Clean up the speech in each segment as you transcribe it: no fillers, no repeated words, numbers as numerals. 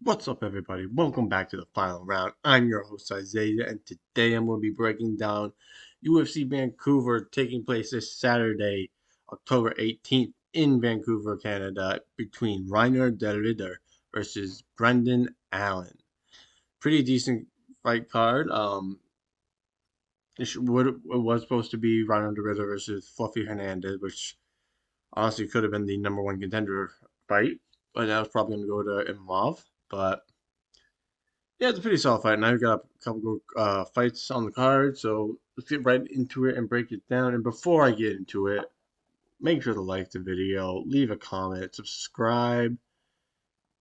What's up, everybody? Welcome back to the final round. I'm your host, Isaiah, and today I'm going to be breaking down UFC Vancouver taking place this Saturday, October 18th in Vancouver, Canada, between Reiner de Ridder versus Brendan Allen. Pretty decent fight card. It was supposed to be Reiner de Ridder versus Fluffy Hernandez, which honestly could have been the number one contender fight, but that was probably going to go to Imlov. But yeah, it's a pretty solid fight. Now we've got a couple fights on the card, so let's get right into it and break it down. And before I get into it, make sure to like the video, leave a comment, subscribe,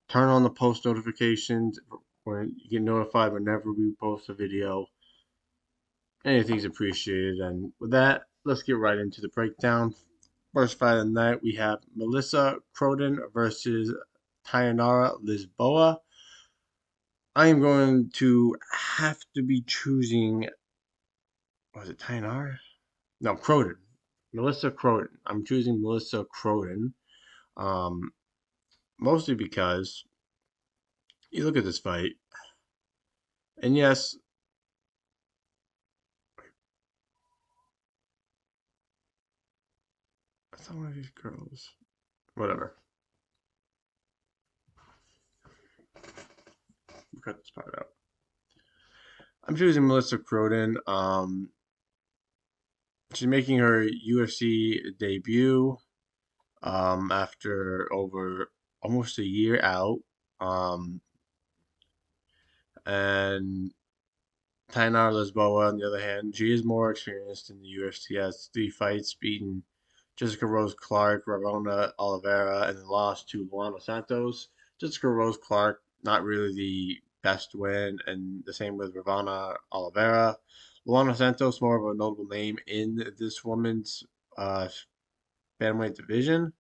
turn on the post notifications when you get notified whenever we post a video. Anything's appreciated. And with that, let's get right into the breakdown. First fight of the night, we have Melissa Croden versus Tayanara Lisboa. I am going to have to be choosing. Was it Tainara? No, Croden. Melissa Croden. I'm choosing Melissa Croden. Um, Mostly because you look at this fight, and yes, I thought one of these girls. Whatever. We'll cut this part out. I'm choosing Melissa Croden. She's making her UFC debut. After over almost a year out. Um, and Tainar Lisboa, on the other hand, she is more experienced in the UFC, has 3 fights, beaten Jessica Rose Clark, Ramona Oliveira, and then lost to Luana Santos. Jessica Rose Clark, not really the best win, and the same with Ravana Oliveira. Luana Santos, more of a notable name in this women's uh, bantamweight division.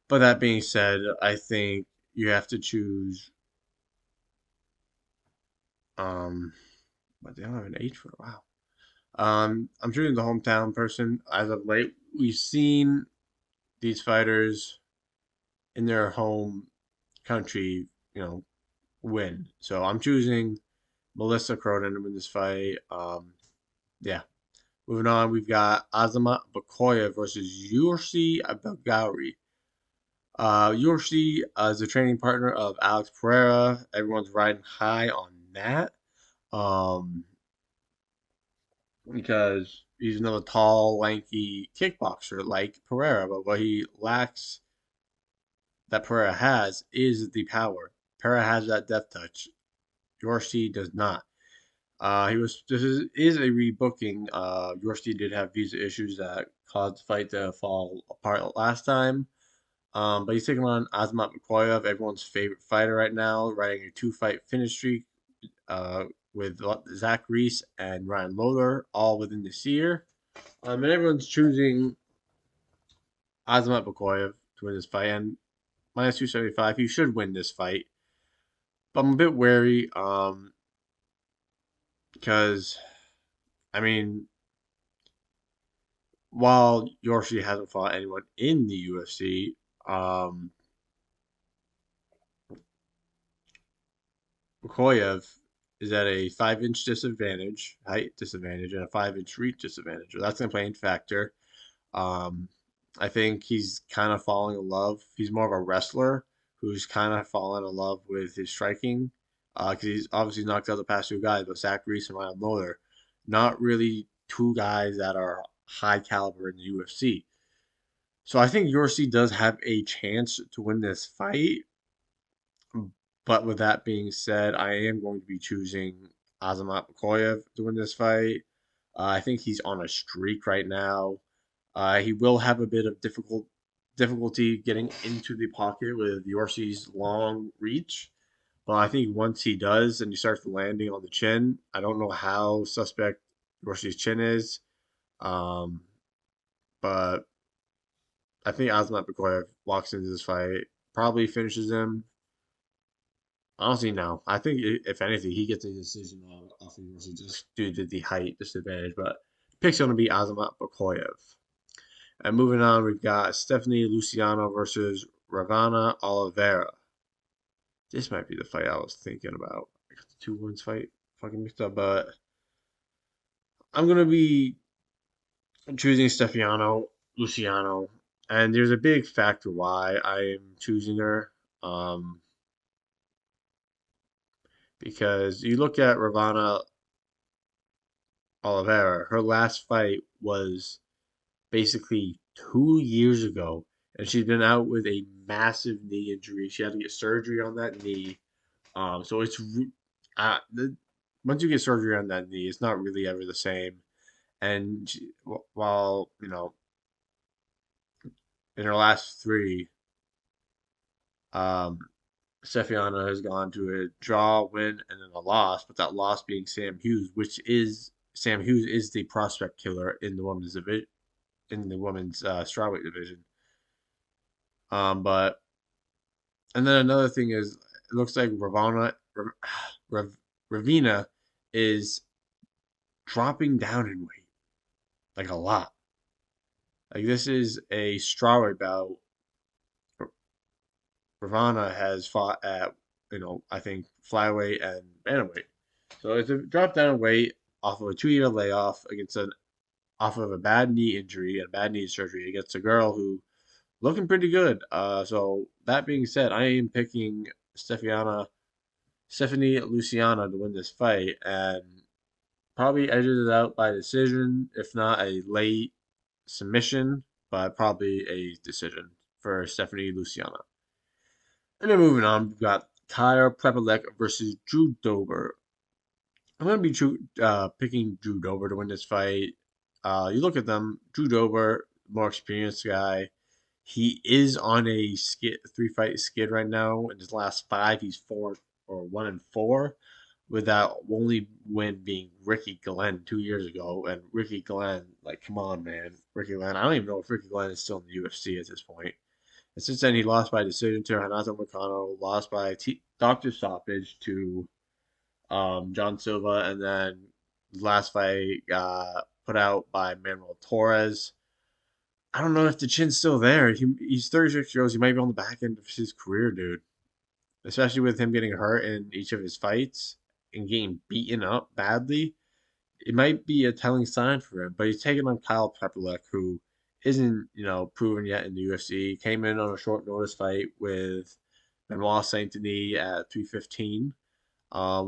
But that being said, I think you have to choose. Um, but they don't have an age for it. Wow. I'm choosing the hometown person. As of late, we've seen these fighters in their home country, win. So I'm choosing Melissa Cronin to win this fight. Yeah. Moving on, we've got Azamat Bakoya versus Yursi Abelgawi. Yursi is a training partner of Alex Pereira. Everyone's riding high on that. Um, because he's another tall, lanky kickboxer like Pereira, but what he lacks that Pereira has is the power. Pereira has that death touch. Yorsi does not. This is a rebooking. Yorsi did have visa issues that caused the fight to fall apart last time. But he's taking on Azmat Mukoyev, everyone's favorite fighter right now, riding a 2-fight finish streak uh, with Zach Reese and Ryan Loder all within this year. And everyone's choosing Azamat Bakoyev to win this fight, and minus 275, he should win this fight. But I'm a bit wary, because, I mean, while Yorshi hasn't fought anyone in the UFC, Bakoyev is at a 5-inch disadvantage, height disadvantage, and a 5-inch reach disadvantage. So that's going to play in factor. Um, I think he's kind of falling in love. He's more of a wrestler who's kind of fallen in love with his striking, because he's obviously knocked out the past 2 guys, but Zach Reese and Ryan Loder, not really 2 guys that are high caliber in the UFC. So I think UFC does have a chance to win this fight. But with that being said, I am going to be choosing Azamat Bakoyev to win this fight. I think he's on a streak right now. He will have a bit of difficulty getting into the pocket with Yorsi's long reach. But I think once he does and he starts landing on the chin, I don't know how suspect Yorsi's chin is. Um, but I think Azamat Bakoyev walks into this fight, probably finishes him. Honestly, no. I think if anything, he gets a decision off of Yorsi just due to the height disadvantage. But pick's going to be Azamat Bakoyev. And moving on, we've got Stephanie Luciano versus Ravana Oliveira. This might be the fight I was thinking about. I got the two wins fight fucking mixed up, but I'm gonna be choosing Stefiano Luciano, and there's a big factor why I am choosing her. Um, because you look at Ravana Oliveira, her last fight was basically 2 years ago, and she's been out with a massive knee injury. She had to get surgery on that knee. So once you get surgery on that knee, it's not really ever the same. And while in her last three, um, Stefiana has gone to a draw, win, and then a loss. But that loss being Sam Hughes is the prospect killer in the women's division, in the women's strawweight division. But and then another thing is, it looks like Ravina is dropping down in weight like a lot. Like this is a strawweight bout. Ravana has fought at, I think flyweight and bantamweight. So it's a drop down in weight off of a 2 year layoff off of a bad knee injury and bad knee surgery against a girl who looking pretty good. So that being said, I am picking Stephanie Luciana to win this fight and probably edges it out by decision, if not a late submission, but probably a decision for Stephanie Luciana. And then moving on, we've got Kyle Prepelec versus Drew Dober. I'm going to be picking Drew Dober to win this fight. You look at them, Drew Dober, more experienced guy. He is on a three fight skid right now. In his last five, he's 1-4, with that only win being Ricky Glenn 2 years ago. And Ricky Glenn, like, come on, man, Ricky Glenn. I don't even know if Ricky Glenn is still in the UFC at this point. And since then, he lost by decision to Renato Moicano, lost by doctor stoppage to John Silva, and then last fight got put out by Manuel Torres. I don't know if the chin's still there. He's 36 years old. He might be on the back end of his career, dude. Especially with him getting hurt in each of his fights and getting beaten up badly. It might be a telling sign for him. But he's taking on Kyle Prepelec, who isn't, proven yet in the UFC. Came in on a short notice fight with Benoit Saint Denis at 315,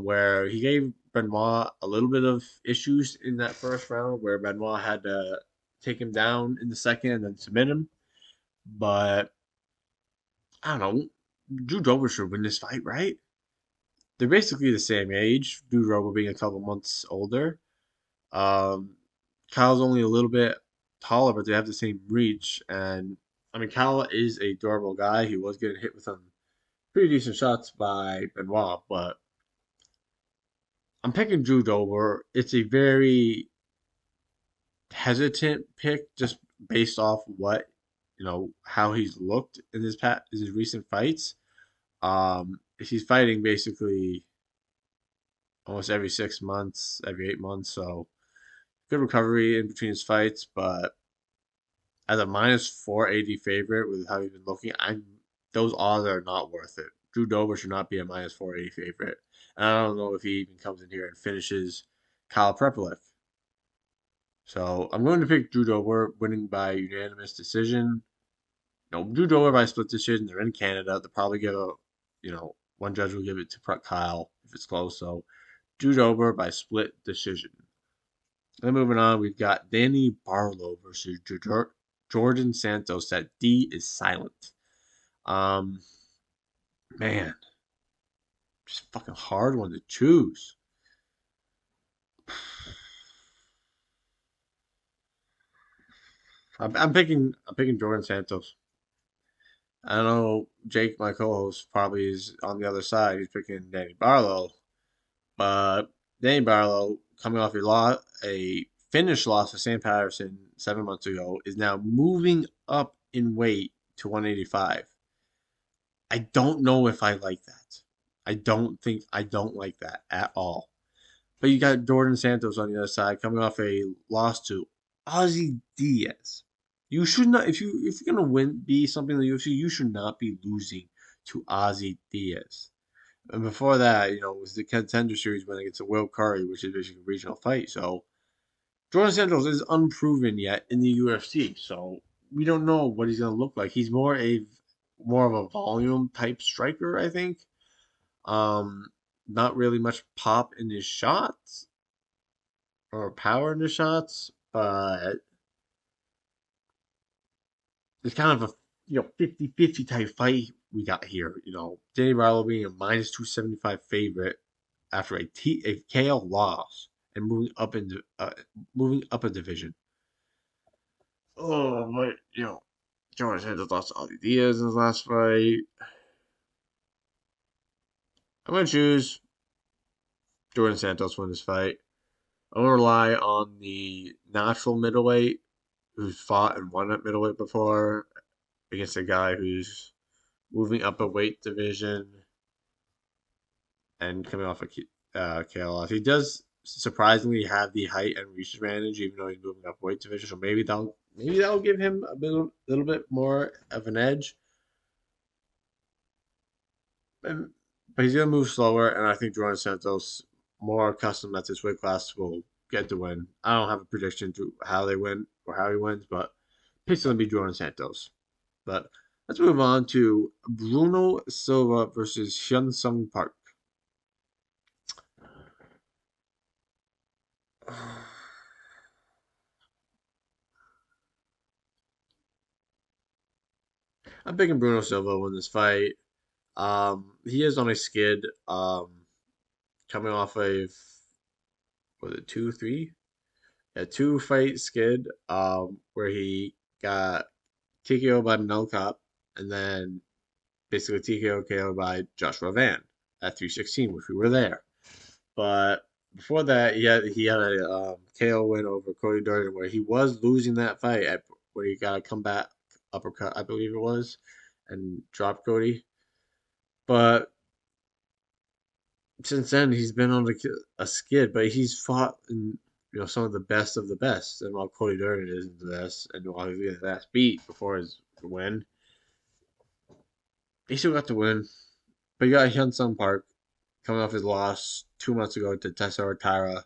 where he gave Benoit a little bit of issues in that first round, where Benoit had to take him down in the second and then submit him. But I don't know. Drew Dober should win this fight, right? They're basically the same age. Drew Dober being a couple months older. Um, Kyle's only a little bit taller, but they have the same reach. And I mean, Kyle is a durable guy. He was getting hit with some pretty decent shots by Benoit, but I'm picking Drew Dober. It's a very hesitant pick just based off how he's looked in his recent fights. He's fighting basically almost every 6 months, every 8 months, so good recovery in between his fights. But as a minus 480 favorite with how he's been looking, those odds are not worth it. Drew Dober should not be a minus 480 favorite, and I don't know if he even comes in here and finishes Kyle Prepelic. So I'm going to pick Drew Dober, winning by unanimous decision. Drew Dober by split decision. They're in Canada. They'll probably one judge will give it to Kyle if it's close. So Drew Dober by split decision. Then moving on, we've got Danny Barlow versus Jordan Santos. That D is silent. Um, man, just fucking hard one to choose. I'm picking Jordan Santos. I know Jake, my co-host, probably is on the other side. He's picking Danny Barlow, but Danny Barlow, coming off a finish loss to Sam Patterson 7 months ago, is now moving up in weight to 185. I don't know if I like that. I don't like that at all. But you got Jordan Santos on the other side coming off a loss to Ozzy Diaz. You should not if you're gonna be something in the UFC, you should not be losing to Ozzy Diaz. And before that, it was the Contender Series win against Will Curry, which is basically a regional fight. So Jordan Santos is unproven yet in the UFC. So we don't know what he's going to look like. He's more of a volume type striker, I think. Um, Not really much pop in his shots or power in his shots, but it's kind of a 50-50 type fight we got here. Danny Barlow being a minus 275 favorite after a KO loss and moving up a division. Oh, but George had lost all the Diaz in his last fight. I'm gonna choose Jordan Santos win this fight. I'm gonna rely on the natural middleweight who's fought and won at middleweight before against a guy who's moving up a weight division and coming off a KO loss. He does surprisingly have the height and reach advantage, even though he's moving up weight division. So maybe that'll give him a little bit more of an edge. And, but he's gonna move slower, and I think Jordan Santos, more accustomed at this weight class, will get the win. I don't have a prediction to how they win or how he wins, but it's gonna be Jordan Santos. But let's move on to Bruno Silva versus Hyun Sung Park. I'm picking Bruno Silva to win this fight. He is on a skid. Coming off of was it 2-3? A two-fight skid. Where he got TKO by Mel Cop and then basically TKO KO by Joshua Van at 316, which we were there. But before that, he had a KO win over Cody Durden where he was losing that fight where he got a comeback uppercut, I believe it was, and dropped Cody. But since then, he's been on a skid, but he's fought in some of the best. And while Cody Durden isn't the best, and while he got his ass beat before his win, he still got the win. But you got Hyun Sung Park coming off his loss 2 months ago to Tessa Tara.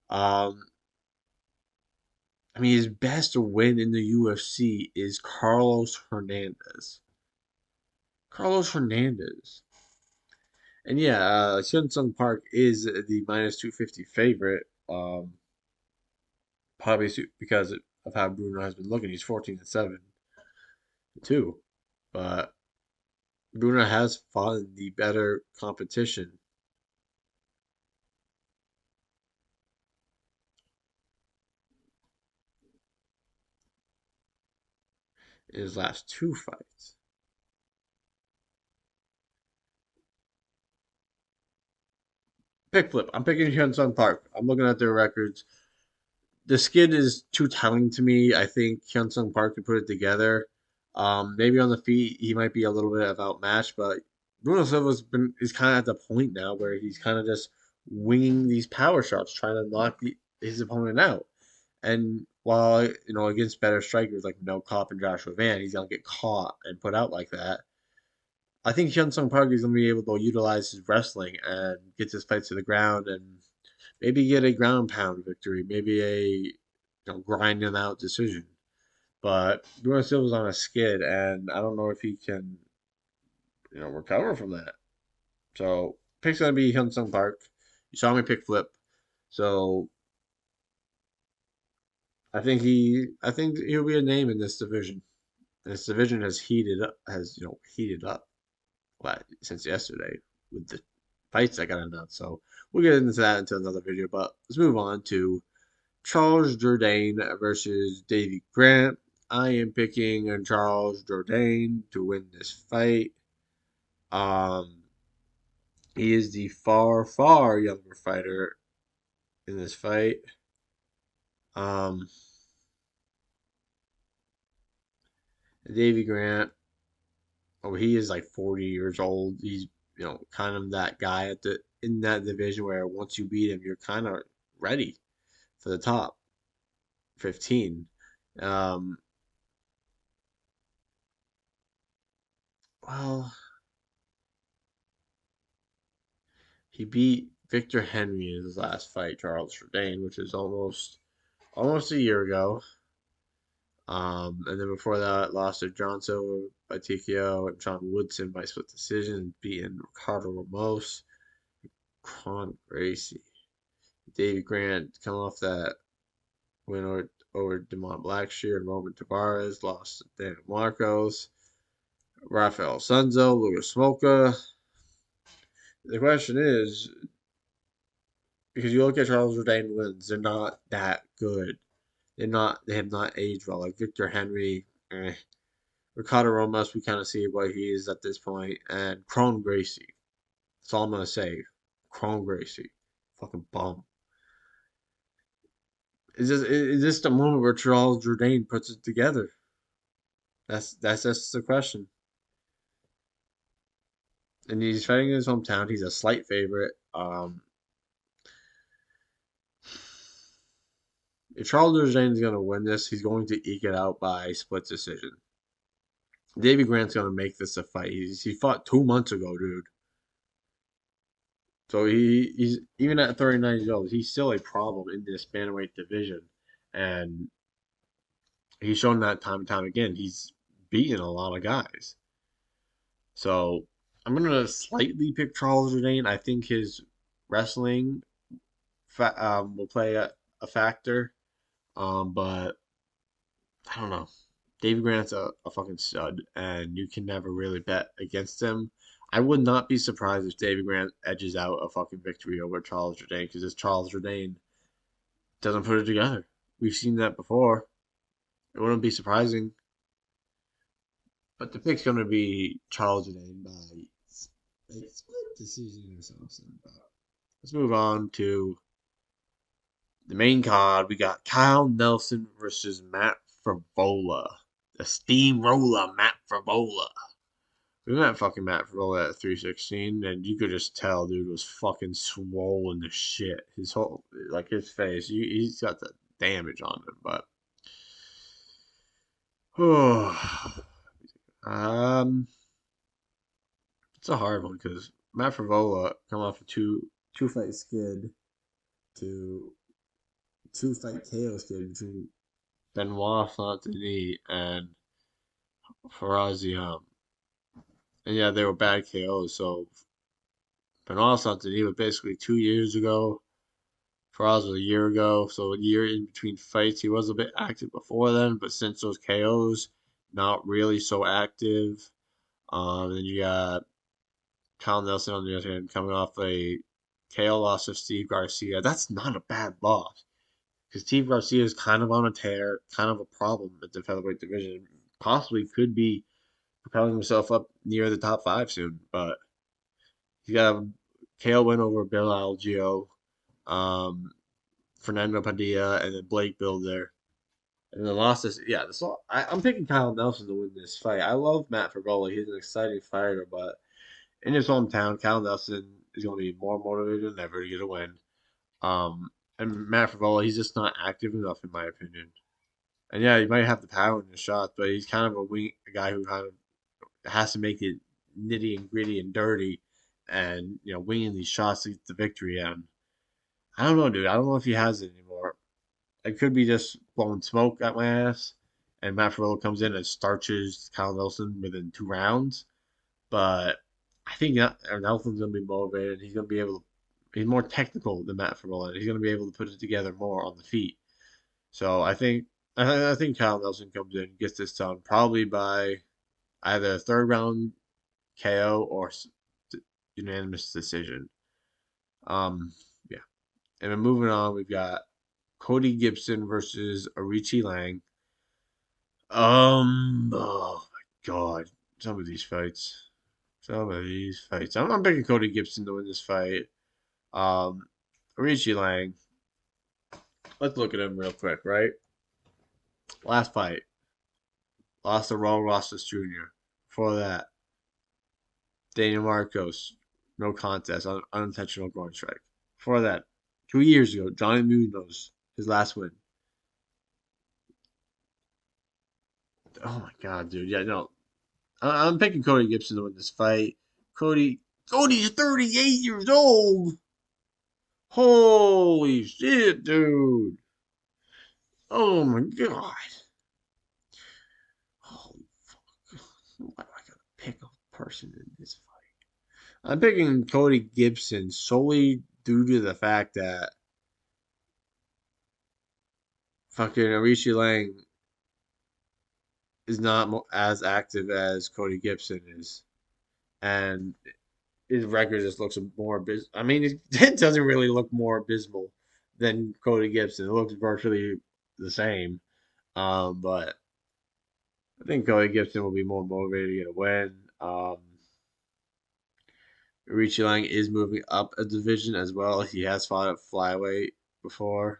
Um, I mean, his best win in the UFC is Carlos Hernandez. Carlos Hernandez. And yeah, Hyun Sung Park is the minus 250 favorite. Probably because of how Bruno has been looking. He's 14-7 too. But Bruno has fought in the better competition in his last two fights. Pick flip. I'm picking Hyun Sung Park. I'm looking at their records. The skid is too telling to me. I think Hyun Sung Park can put it together. Maybe on the feet he might be a little bit of outmatched, but Bruno Silva's been is kind of at the point now where he's kind of just winging these power shots, trying to knock his opponent out. And while against better strikers like No Cop and Joshua Van, he's gonna get caught and put out like that. I think Hyun Sung Park is gonna be able to utilize his wrestling and get his fights to the ground and maybe get a ground pound victory, maybe a grind him out decision. But Bruno Silva's on a skid, and I don't know if he can recover from that. So pick's gonna be Hyun Sung Park. You saw me pick flip, so I think he'll be a name in this division. This division heated up since yesterday with the fights that got announced. So we'll get into that into another video. But let's move on to Charles Jourdain versus Davy Grant. I am picking Charles Jourdain to win this fight. Um, he is the far, far younger fighter in this fight. Um, Davy Grant, he is like 40 years old. He's kind of that guy in that division where once you beat him, you're kind of ready for the top 15. Um, well, He beat Victor Henry in his last fight, Charles Jourdain, which is almost a year ago. And then before that, lost to John Silver by TKO and John Woodson by split decision, beating Ricardo Ramos, Con Gracie, Davey Grant coming off that win over Demont Blackshear and Roman Tavares, lost to Daniel Marcos, Rafael Sunzo, Lucas Smoka. The question is, because you look at Charles Jourdain wins, they're not that good. They have not aged well. Like Victor Henry, Ricardo Ramos, we kind of see what he is at this point, and Cron Gracie. That's all I'm gonna say. Cron Gracie, fucking bum. Is this the moment where Charles Jourdain puts it together? That's just the question. And he's fighting in his hometown. He's a slight favorite. If Charles Jourdain is gonna win this, he's going to eke it out by split decision. Davey Grant's gonna make this a fight. He fought 2 months ago, dude. So he's even at 39 years old, he's still a problem in this bantamweight division, and he's shown that time and time again. He's beaten a lot of guys. So I'm gonna slightly pick Charles Jourdain. I think his wrestling will play a factor, but I don't know. Davey Grant's a fucking stud, and you can never really bet against him. I would not be surprised if Davey Grant edges out a fucking victory over Charles Jourdain because this Charles Jourdain doesn't put it together. We've seen that before. It wouldn't be surprising. But the pick's going to be Charles Jourdain by split decision or something. But let's move on to the main card. We got Kyle Nelson versus Matt Favola. The steamroller Matt Favola. We met fucking Matt Favola at 316, and you could just tell dude was fucking swollen to shit. His whole, like his face, he's got the damage on him, but. um, it's a hard one because Matt Favola come off a two fight skid to 2 fight KO skid between Benoit Saint-Denis and Farazian. And yeah, they were bad KOs. So Benoit Saint-Denis was basically 2 years ago. Faraz was a year ago. So a year in between fights. He was a bit active before then, but since those KOs, not really so active. Then you got Kyle Nelson on the other hand coming off a KO loss of Steve Garcia. That's not a bad loss. Because Steve Garcia is kind of on a tear, kind of a problem at the featherweight division. Possibly could be propelling himself up near the top five soon, but he's got a KO win over Bill Algeo, um, Fernando Padilla, and then Blake Builder. And then lost this, yeah. I'm picking Kyle Nelson to win this fight. I love Matt Favola. He's an exciting fighter, but in his hometown, Kyle Nelson is going to be more motivated than ever to get a win. Um, and Matt Favola, he's just not active enough, in my opinion. And yeah, he might have the power in the shots, but he's kind of a guy who kind of has to make it nitty and gritty and dirty, and winging these shots to get the victory. And I don't know, dude. I don't know if he has it anymore. It could be just blowing smoke at my ass, and Matt Favola comes in and starches Kyle Nelson within 2 rounds. But I think Nelson's gonna be motivated. He's gonna be able to. He's more technical than Matt Favola. He's gonna be able to put it together more on the feet. So I think Kyle Nelson comes in, gets this done probably by either a third round KO or unanimous decision. Yeah. And then moving on, we've got Cody Gibson versus Arichi Lang. Oh my God, some of these fights, I'm picking Cody Gibson to win this fight. Arichi Lang. Let's look at him real quick, right? Last fight, lost to Raul Rosas Jr. Before that, Daniel Marcos, no contest, unintentional groin strike. Before that, 2 years ago, Johnny Munoz, his last win. Oh my God, dude. Yeah, no. I'm picking Cody Gibson to win this fight. Cody Cody's 38 years old. Holy shit, dude. Oh my god. Holy fuck. Why do I gotta pick a person in this fight? I'm picking Cody Gibson solely due to the fact that fucking Arishi Lang is not as active as Cody Gibson is. And his record just looks more abysmal. I mean, it doesn't really look more abysmal than Cody Gibson. It looks virtually the same. But I think Cody Gibson will be more motivated to get a win. Richie Lang is moving up a division as well. He has fought at flyweight before.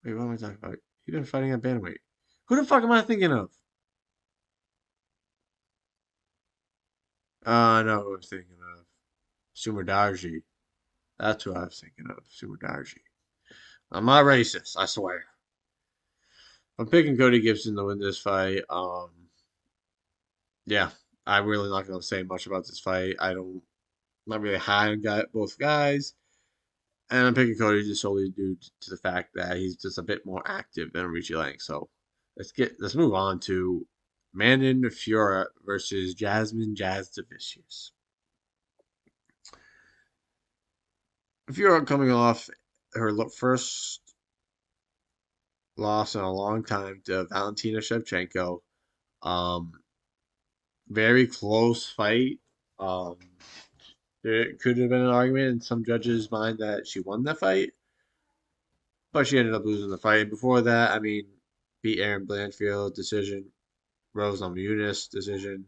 Wait, what am I talking about? He's been fighting at bantamweight. Who the fuck am I thinking of? I know who I was thinking of. Sumer Darji. That's who I was thinking of. Sumer Darji. I'm not racist, I swear. I'm picking Cody Gibson to win this fight. Yeah, I'm really not going to say much about this fight. Not really high on both guys. And I'm picking Cody just solely due to the fact that he's just a bit more active than Richie Lang. So let's move on to Manon Fiora versus Jasmine Jazz Devicious. Fiora coming off her first loss in a long time to Valentina Shevchenko. Um, Very close fight. Um, there could have been an argument in some judges' mind that she won that fight, but she ended up losing the fight. Before that, I mean, beat Aaron Blanchfield decision, Rose Namajunas decision,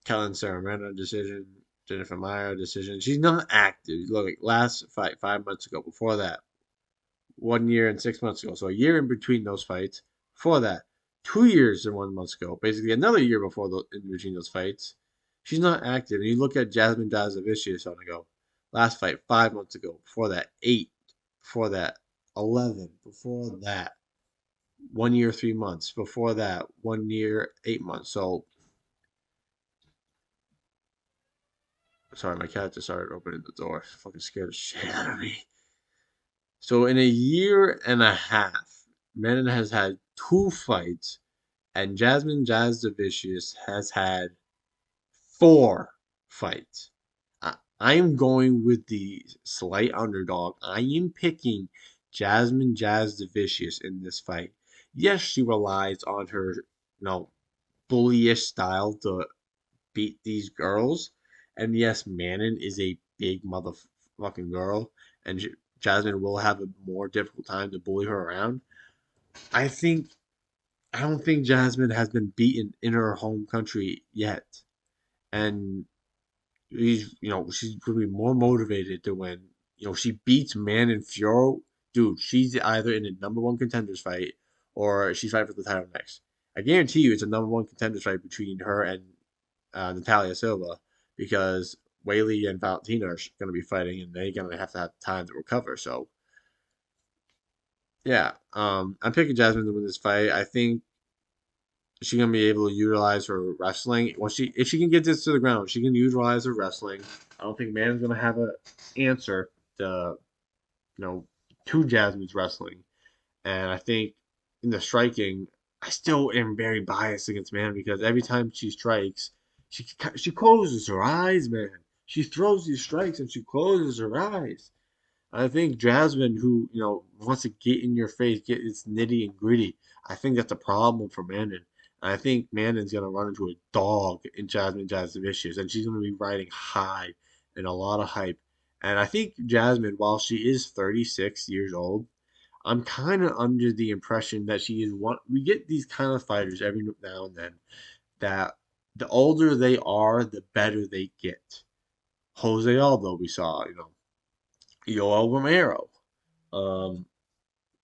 Kellen Serrano decision, Jennifer Meyer decision. She's not active. Look, last fight 5 months ago. Before that, 1 year and 6 months ago. So a year in between those fights. Before that, 2 years and 1 month ago. Basically, another year before in between those fights. She's not active. And you look at Jasmine Dazavicius on the go. Last fight 5 months ago. Before that, 8. Before that, 11. Before that, 1 year, 3 months. Before that, 1 year, 8 months. So, sorry, my cat just started opening the door. Fucking scared the shit out of me. So, in a year and a half, Menon has had 2 fights, and Jasmine Jasdavicius has had 4 fights. I am going with the slight underdog. I am picking Jasmine Jasdavicius in this fight. Yes, she relies on her, bullyish style to beat these girls. And yes, Manon is a big motherfucking girl, and Jasmine will have a more difficult time to bully her around. I think I don't think Jasmine has been beaten in her home country yet, and she's gonna be more motivated to win. She beats Manon Fiorot, dude. She's either in a number one contenders fight or she's fighting for the title next. I guarantee you, it's a number one contenders fight between her and Natalia Silva because Whaley and Valentina are going to be fighting, and they're going to have time to recover. So, yeah, I'm picking Jasmine to win this fight. I think she's going to be able to utilize her wrestling. If she can get this to the ground, she can utilize her wrestling. I don't think Mann's going to have an answer to you know to Jasmine's wrestling. And I think in the striking, I still am very biased against Man because every time she strikes, she closes her eyes, man. She throws these strikes and she closes her eyes. I think Jasmine, who wants to get in your face, get its nitty and gritty. I think that's a problem for Mandan. And I think Mandan's gonna run into a dog in Jasmine Jasmine, and she's gonna be riding high and a lot of hype. And I think Jasmine, while she is 36 years old, I'm kind of under the impression that she is one. We get these kind of fighters every now and then that the older they are, the better they get. Jose Aldo, we saw, Yoel Romero. Um,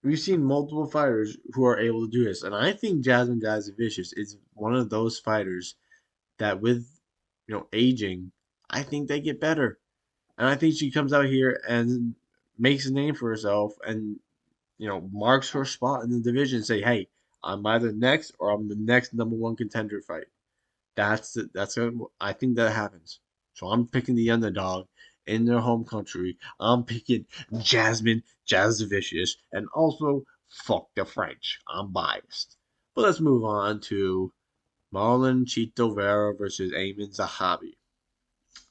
we've seen multiple fighters who are able to do this, and I think Jasmine Jasavicius is one of those fighters that, with aging, I think they get better, and I think she comes out here and makes a name for herself, and marks her spot in the division and say, hey, I'm either next or I'm the next number one contender fight. I think that happens. So I'm picking the underdog in their home country. I'm picking Jasmine Jasvicious, and also fuck the French. I'm biased. But let's move on to Marlon Chito Vera versus Ayman Zahabi.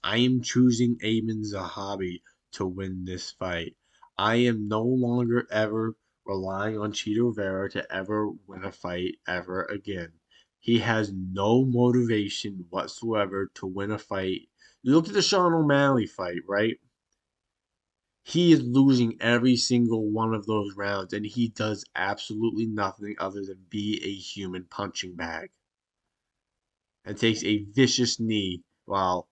I am choosing Ayman Zahabi to win this fight. I am no longer ever relying on Chito Vera to ever win a fight ever again. He has no motivation whatsoever to win a fight. You look at the Sean O'Malley fight, right? He is losing every single one of those rounds, and he does absolutely nothing other than be a human punching bag and takes a vicious knee while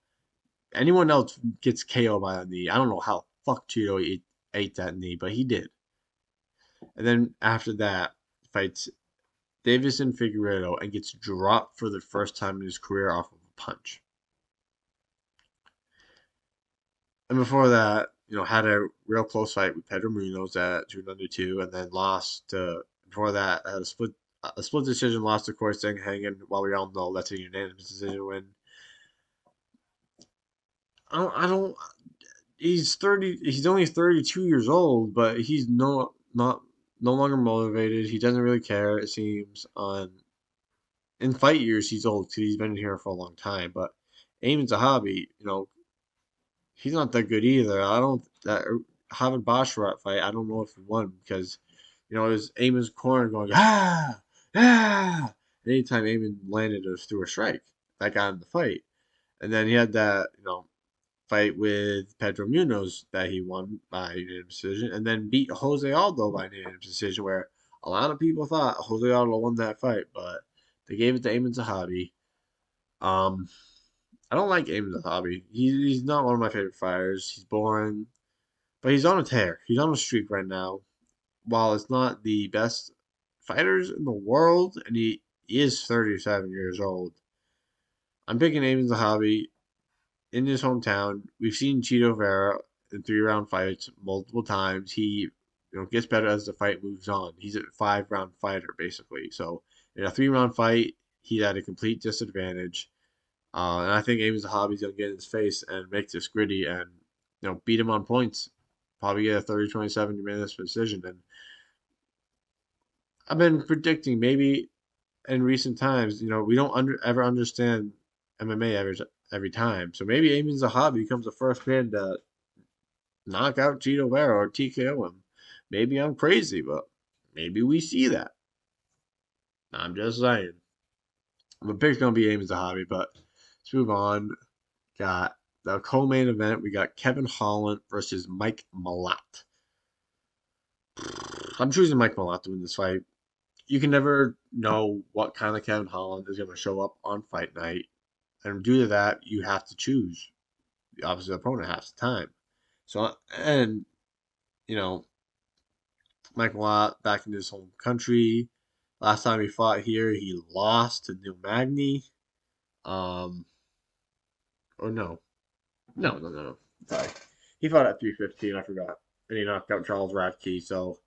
anyone else gets KO'd by a knee. I don't know how fuck Cheeto ate that knee, but he did. And then after that, fights Davison Figueredo and gets dropped for the first time in his career off of a punch. And before that, had a real close fight with Pedro Munoz at 2 and then lost to, before that, had a split decision loss to Corey Sandhagen. While we all know that's a unanimous decision win. I don't he's 30, he's only 32 years old, but he's no longer motivated. He doesn't really care, it seems. On In fight years he's old because he's been here for a long time, but Eamon's a hobby, he's not that good either. I don't that Javid Basharat fight, I don't know if he won because it was Eamon's corner going ah. And anytime Eamon landed us through a strike, that got in the fight. And then he had that, fight with Pedro Munoz that he won by unanimous decision, and then beat Jose Aldo by unanimous decision, where a lot of people thought Jose Aldo won that fight, but they gave it to Eamon Zahabi. Um, I don't like Eamon Zahabi. He's not one of my favorite fighters. He's boring, but he's on a tear. He's on a streak right now. While it's not the best fighters in the world, and he is 37 years old, I'm picking Eamon Zahabi in his hometown. We've seen Chito Vera in 3 round fights multiple times. He gets better as the fight moves on. He's a 5 round fighter basically. So in a 3 round fight, he's at a complete disadvantage. And I think Amos Zahabi's gonna get in his face and make this gritty and beat him on points. Probably get a 30-27 unanimous decision. And I've been predicting maybe in recent times, we don't ever understand MMA every time. So maybe Amy Zahabi becomes the first man to knock out Cheeto Vera or TKO him. Maybe I'm crazy, but maybe we see that. I'm just saying. My pick's gonna be Amy Zahabi, but let's move on. Got the co-main event. We got Kevin Holland versus Mike Malott. I'm choosing Mike Malott to win this fight. You can never know what kind of Kevin Holland is going to show up on fight night, and due to that, you have to choose the opposite opponent half the time. So, and you know, Mike Malott back in his home country. Last time he fought here, he lost to Neil Magny. Um, or no. Sorry, he fought at 315. I forgot, and he knocked out Charles Radke. So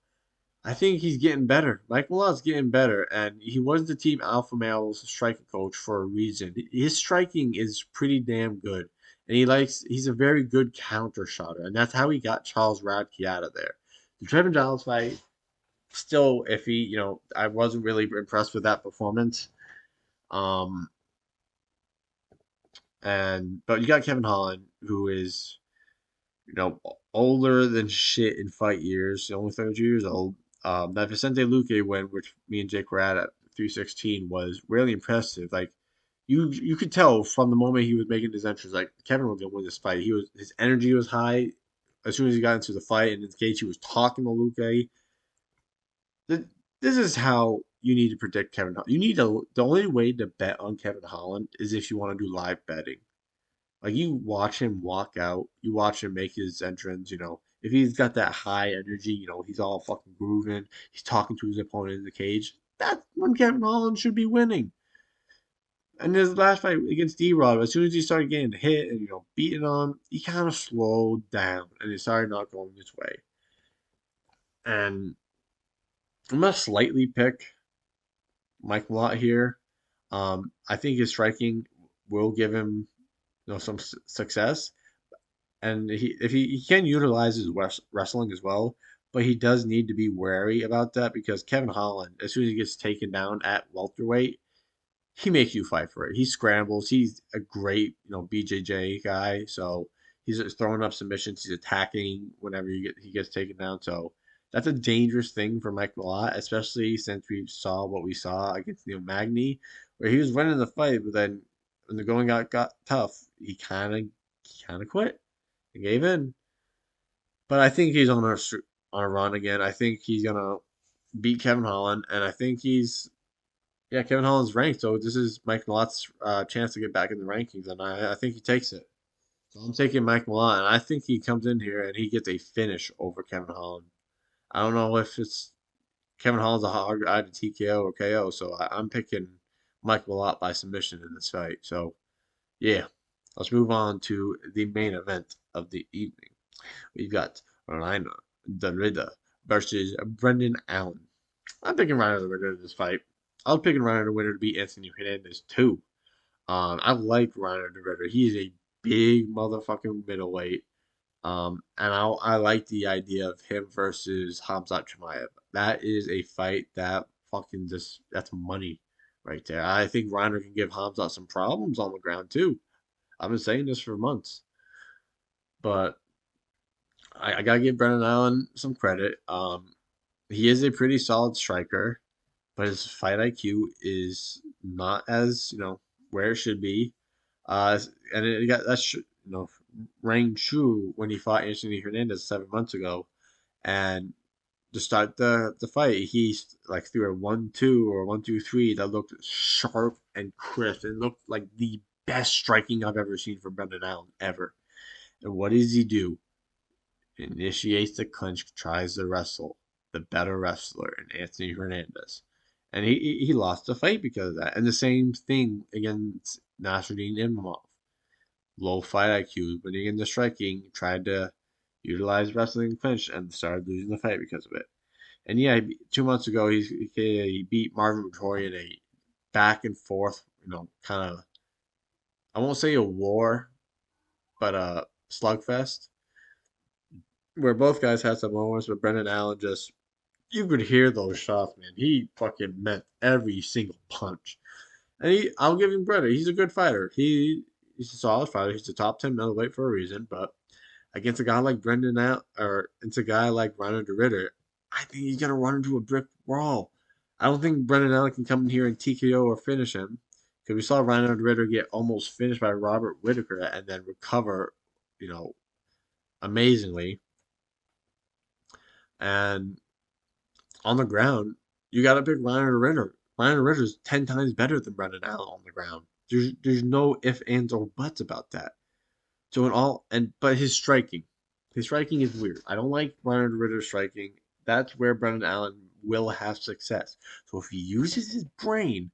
I think he's getting better. Mike Malott's getting better, and he was the team Alpha Male's striking coach for a reason. His striking is pretty damn good, and he's a very good counter shotter, and that's how he got Charles Radke out of there. The Trevin Giles fight, still iffy. I wasn't really impressed with that performance. Um, but you got Kevin Holland, who is you know, older than shit in fight years, only 32 years old. That Vicente Luque win, which me and Jake were at 316, was really impressive. Like you could tell from the moment he was making his entrance, like Kevin was gonna win this fight. His energy was high as soon as he got into the fight, and in case he was talking to Luque. This is how you need to predict Kevin Holland. The only way to bet on Kevin Holland is if you want to do live betting. Like you watch him walk out, you watch him make his entrance, if he's got that high energy, he's all fucking grooving, he's talking to his opponent in the cage, that's when Kevin Holland should be winning. And his last fight against D-Rod, as soon as he started getting hit and, beaten on, he kind of slowed down and he started not going his way. And I'm going to slightly pick Mike Malott here. I think his striking will give him some success. And he can utilize his wrestling as well, but he does need to be wary about that because Kevin Holland, as soon as he gets taken down at welterweight, he makes you fight for it. He scrambles. He's a great, BJJ guy. So he's just throwing up submissions. He's attacking whenever he gets taken down. So that's a dangerous thing for Mike Malott, especially since we saw what we saw against Neil Magny, where he was winning the fight, but then when the going got tough, he kind of quit and gave in. But I think he's on a run again. I think he's gonna beat Kevin Holland, and I think yeah, Kevin Holland's ranked, so this is Mike Malott's chance to get back in the rankings, and I think he takes it. So I'm taking Mike Malott, and I think he comes in here and he gets a finish over Kevin Holland. I don't know if it's Kevin Holland's a hard guy to TKO or KO, so I'm picking Mike Malott by submission in this fight. So yeah, let's move on to the main event of the evening. We've got Reiner the Ridder versus Brendan Allen. I'm picking Reiner the Ridder in this fight. I was picking Reiner the winner to beat Anthony Hernandez too. I like Reiner the Ridder. He's a big motherfucking middleweight. And I like the idea of him versus Hamzat Chimaev. That is a fight that fucking just that's money right there. I think Reiner can give Hamzat some problems on the ground too. I've been saying this for months, but I gotta give Brendan Allen some credit. He is a pretty solid striker, but his fight IQ is not as where it should be. Uh, and it got that's rang true when he fought Anthony Hernandez 7 months ago, and to start the fight, he like threw a 1-2 or 1-2-3 that looked sharp and crisp. It looked like the best striking I've ever seen from Brendan Allen ever. And what does he do? Initiates the clinch, tries to wrestle the better wrestler in Anthony Hernandez. And he lost the fight because of that. And the same thing against Nasruddin Imavov. Low fight IQ, winning in the striking, tried to utilize wrestling clinch and started losing the fight because of it. And yeah, 2 months ago he beat Marvin Vettori in a back and forth, kind of I won't say a war, but a slugfest where both guys had some moments, but Brendan Allen just you could hear those shots, man. He fucking meant every single punch. And I'll give him credit. He's a good fighter. He's a solid fighter. He's a top 10 middleweight for a reason. But against a guy like Brendan Allen, or against a guy like Reiner de Ritter, I think he's gonna run into a brick wall. I don't think Brendan Allen can come in here and TKO or finish him. Because we saw Reiner de Ritter get almost finished by Robert Whitaker and then recover, you know, amazingly. And on the ground, you got to pick Ryan Ritter. Ryan Ritter's 10 times better than Brendan Allen on the ground. There's no ifs, ands, or buts about that. So in all, but his striking is weird. I don't like Ryan Ritter's striking. That's where Brendan Allen will have success. So if he uses his brain,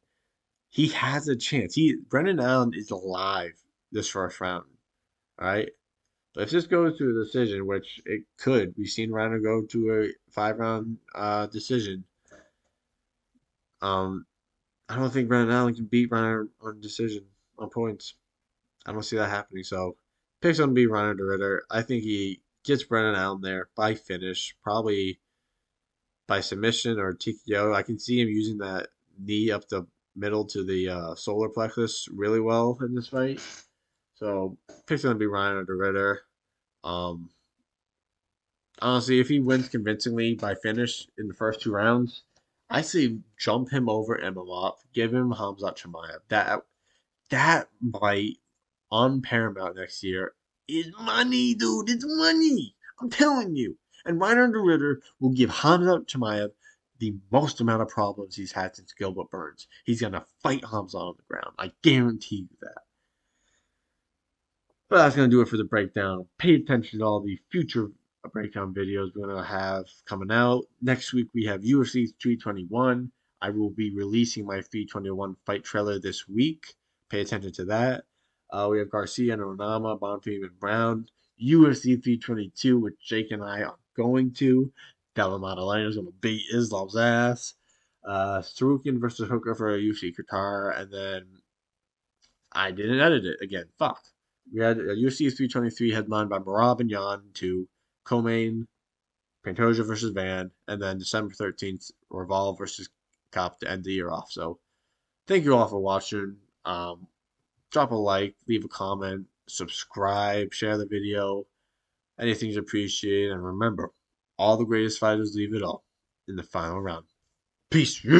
he has a chance. Brendan Allen is alive this first round. All right. But if this goes to a decision, which it could, we've seen Reiner go to a 5 round decision. Um, I don't think Brendan Allen can beat Reiner on decision on points. I don't see that happening. So picks on to beat Reiner de Ritter. I think he gets Brendan Allen there by finish, probably by submission or TKO. I can see him using that knee up the middle to the solar plexus really well in this fight. So picks on to be Reiner de Ritter. Um, Honestly, if he wins convincingly by finish in the first 2 rounds, I say jump him over Imavov, give him Hamzat Chimaev. That might on Paramount next year is money, dude. It's money. I'm telling you. And Reiner de Ritter will give Hamzat Chimaev the most amount of problems he's had since Gilbert Burns. He's gonna fight Hamzat on the ground. I guarantee you that. But that's going to do it for the breakdown. Pay attention to all the future breakdown videos we're going to have coming out. Next week, we have UFC 321. I will be releasing my 321 fight trailer this week. Pay attention to that. We have Garcia and Onama, Bonfim and Brown. UFC 322, which Jake and I are going to. Devin Maddalena is going to beat Islam's ass. Sarukian versus Hooker for UFC Qatar. And then I didn't edit it again. Fuck. We had a UFC 323 headlined by Marab and Yan to co-main Pantoja versus Van, and then December 13th, Revolve versus Cop to end the year off. So thank you all for watching. Drop a like, leave a comment, subscribe, share the video. Anything's appreciated. And remember, all the greatest fighters leave it all in the final round. Peace.